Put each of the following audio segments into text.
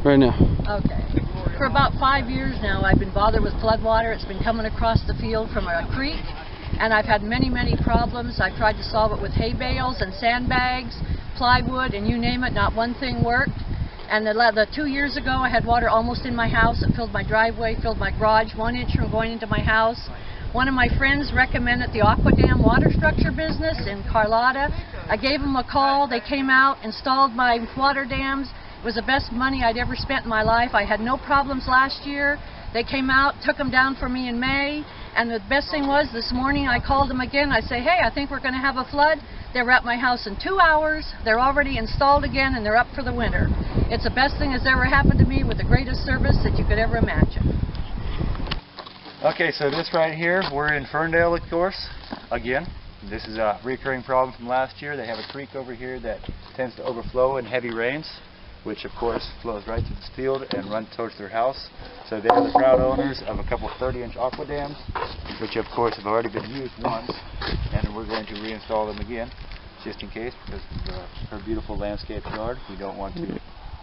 right now. Okay. For about 5 years now, I've been bothered with floodwater. It's been coming across the field from a creek, and I've had many problems. I've tried to solve it with hay bales and sandbags, plywood, and you name it, not one thing worked. And the 2 years ago, I had water almost in my house. It filled my driveway, filled my garage, 1 inch from going into my house. One of my friends recommended the AquaDam water structure business in Carlotta. I gave them a call. They came out, installed my water dams. It was the best money I'd ever spent in my life. I had no problems last year. They came out, took them down for me in May, and the best thing was this morning I called them again. I say, hey, I think we're going to have a flood. They were at my house in 2 hours. They're already installed again, and they're up for the winter. It's the best thing that's ever happened to me, with the greatest service that you could ever imagine. Okay, so this right here, we're in Ferndale, of course, again. This is a recurring problem from last year. They have a creek over here that tends to overflow in heavy rains, which of course flows right to this field and runs towards their house. So they are the proud owners of a couple 30-inch AquaDams, which of course have already been used once, and we're going to reinstall them again, just in case, because of her beautiful landscape yard. We don't want to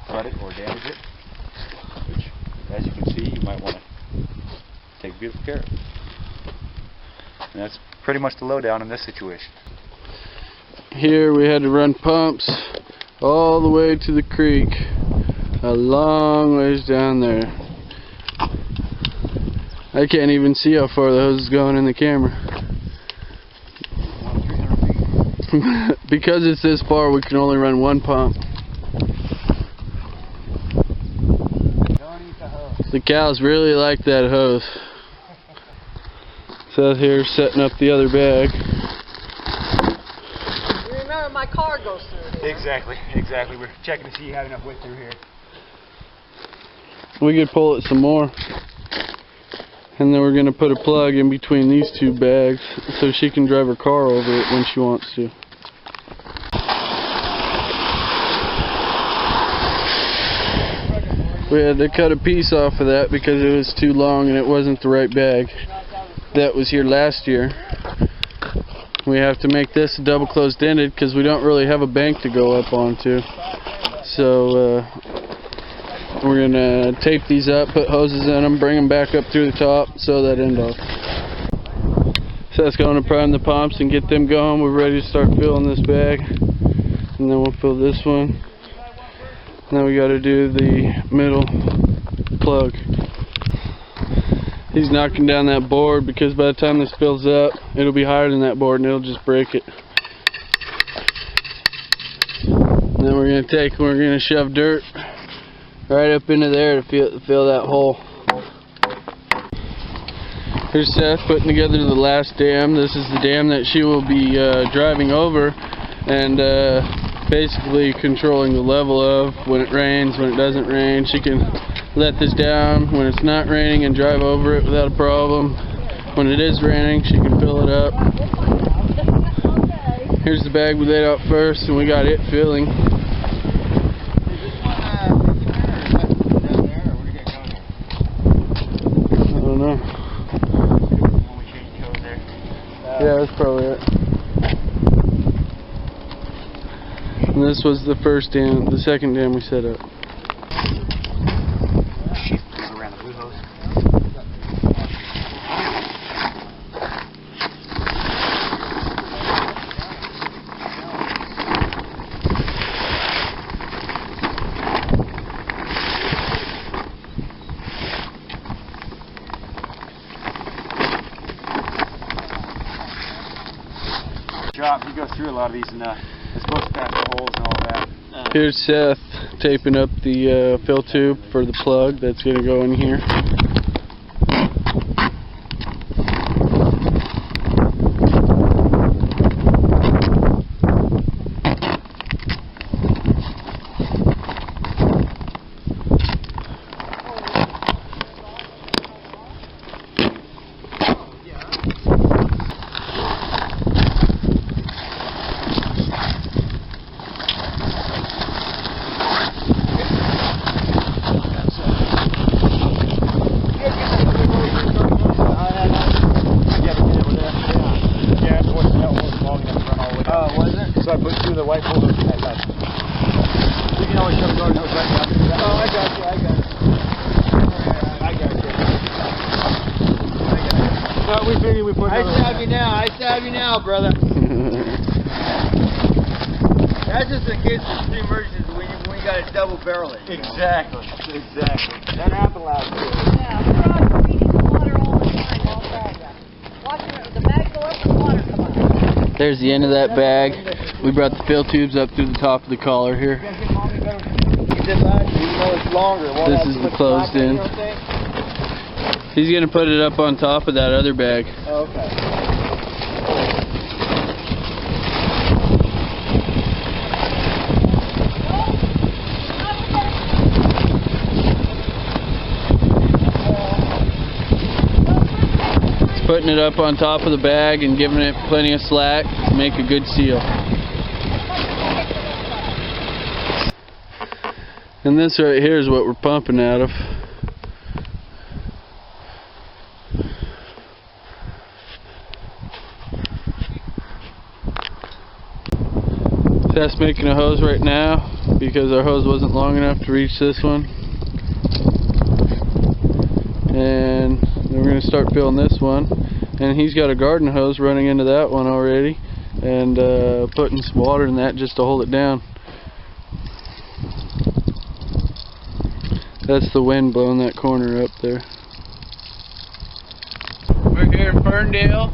flood it or damage it, which, as you can see, you might want to take beautiful care of. And that's pretty much the lowdown in this situation. Here we had to run pumps all the way to the creek, a long ways down there. I can't even see how far the hose is going in the camera. Because it's this far, we can only run one pump. The cows really like that hose. Seth here setting up the other bag. You remember my car goes through here. Exactly. We're checking to see you have enough width through here. We could pull it some more. And then we're going to put a plug in between these two bags so she can drive her car over it when she wants to. We had to cut a piece off of that because it was too long and it wasn't the right bag. That was here last year. We have to make this double closed ended because we don't really have a bank to go up onto. So we're going to tape these up, put hoses in them, bring them back up through the top, sew that end off. So that's going to prime the pumps and get them going. We're ready to start filling this bag. And then we'll fill this one. And then we got to do the middle plug. He's knocking down that board because by the time this fills up, it'll be higher than that board and it'll just break it. And then we're going to shove dirt right up into there to fill that hole. Here's Seth putting together the last dam. This is the dam that she will be driving over and basically controlling the level of when it rains, when it doesn't rain. She can let this down when it's not raining and drive over it without a problem. When it is raining, she can fill it up. Here's the bag we laid out first, and we got it filling. I don't know. Yeah, that's probably it. And this was the first dam, the second dam we set up. Around the blue hose. He goes through a lot of these and it's supposed to pass the holes and all that. Here's Seth taping up the fill tube for the plug that's going to go in here. to have you now, brother. That's just in case of extreme emergencies when you got to double barrel it. Exactly. That happened last year. Yeah, we're out feeding the water all the time, all day. Watching the bag go up and the water come out. There's the end of that bag. We brought the fill tubes up through the top of the collar here. You did that, even though it's longer. This is the closed end. He's going to put it up on top of that other bag. Oh, okay. He's putting it up on top of the bag and giving it plenty of slack to make a good seal. And this right here is what we're pumping out of. Test making a hose right now because our hose wasn't long enough to reach this one. And then we're going to start filling this one. And he's got a garden hose running into that one already. And putting some water in that just to hold it down. That's the wind blowing that corner up there. We're here in Ferndale.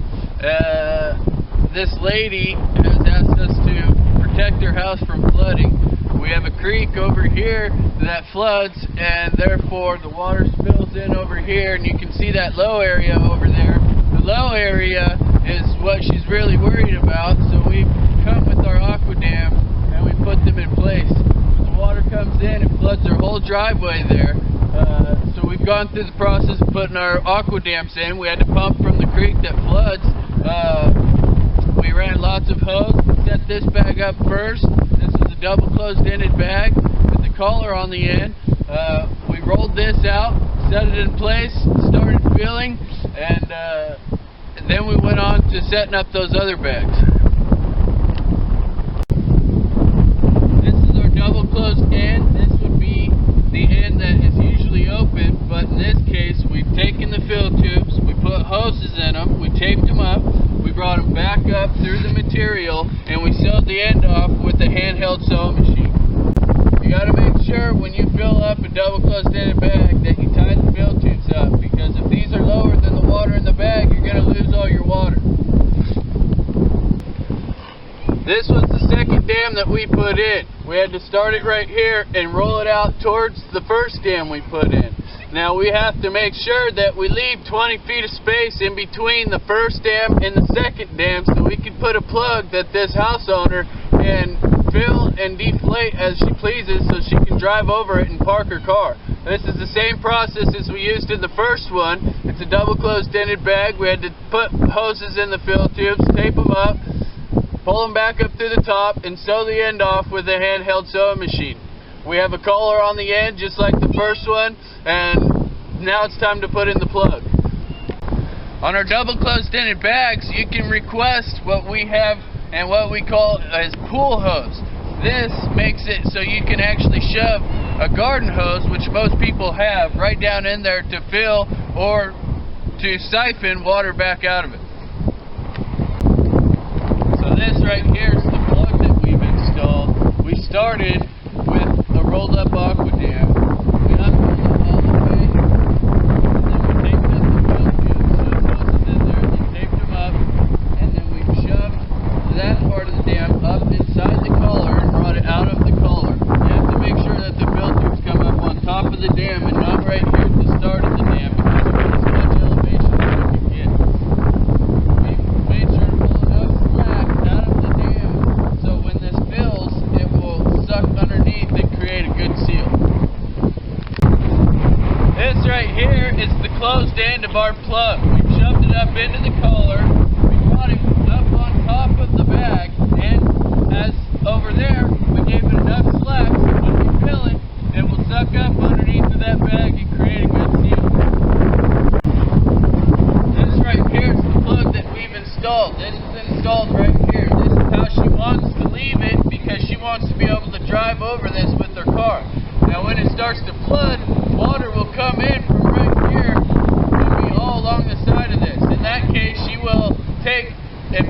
This lady has asked us to protect her house from flooding. We have a creek over here that floods, and therefore the water spills in over here, and you can see that low area over there. The low area is what she's really worried about, so we've come with our AquaDam and we put them in place. When the water comes in, it floods our whole driveway there. So we've gone through the process of putting our AquaDams in. We had to pump from the creek that floods. We ran lots of hose. Set this bag up first. This is a double closed ended bag with the collar on the end. We rolled this out, set it in place, started filling, and then we went on to setting up those other bags. This is our double closed end. This would be the end that is usually open, but in this case we've taken the fill tubes, we put hoses in them, we taped them up, we brought them back up through the material, and we sewed the end off with a handheld sewing machine. You got to make sure when you fill up a double closed ended bag that you tie the fill tubes up, because if these are lower than the water in the bag, you're going to lose all your water. This was the second dam that we put in. We had to start it right here and roll it out towards the first dam we put in. Now we have to make sure that we leave 20 feet of space in between the first dam and the second dam so we can put a plug that this house owner can fill and deflate as she pleases so she can drive over it and park her car. This is the same process as we used in the first one. It's a double closed ended bag. We had to put hoses in the fill tubes, tape them up, pull them back up through the top, and sew the end off with a handheld sewing machine. We have a collar on the end just like the first one, and now it's time to put in the plug. On our double closed ended bags, you can request what we have and what we call as pool hose. This makes it so you can actually shove a garden hose, which most people have, right down in there to fill or to siphon water back out of it. So this right here is the plug that we've installed. We started with a rolled up AquaDam. We unrolled it all the way, and then we taped up the fill tubes, sewed hoses in there, and taped them up, and then we shoved that part of the dam up inside the collar and brought it out of the collar. You have to make sure that the fill tubes come up on top of the dam and not right here at the start of the dam, because you want as much elevation as you can get. We made sure to pull enough slack out of the dam so when this fills, it will suck underneath and create a good seal. This right here is the closed end of our plug. We've shoved it up into the collar. We brought it up on top of the bag, and as over there, we gave it enough slack so when we fill it, it will suck up underneath of that bag and create a good seal. This right here is the plug that we've installed. This is installed right here. This is how she wants to leave it because she wants to be able to drive over this with her car. Now when it starts to flood, water will come in from right here and be all along the side of this. In that case, she will take and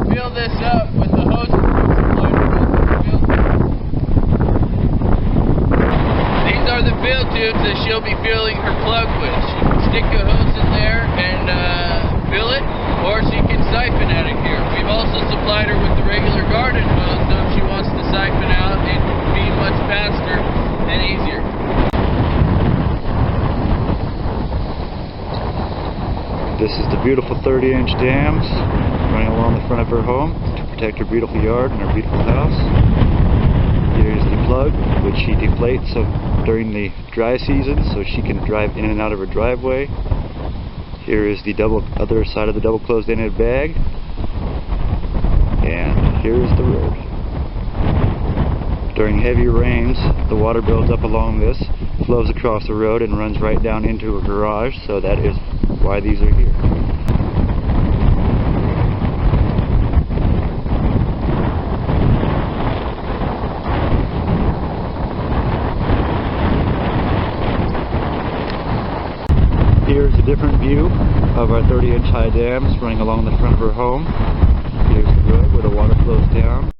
oil tubes that she'll be filling her plug with. She can stick a hose in there and fill it, or she can siphon out of here. We've also supplied her with the regular garden hose, so if she wants to siphon out, it would be much faster and easier. This is the beautiful 30-inch dams running along the front of her home to protect her beautiful yard and her beautiful house. Here's the plug, which she deflates during the dry season so she can drive in and out of her driveway. Here is the other side of the double closed-ended bag. And here's the road. During heavy rains, the water builds up along this, flows across the road, and runs right down into a garage, so that is why these are here. Here's a different view of our 30-inch high dams running along the front of our home. Here's the road where the water flows down.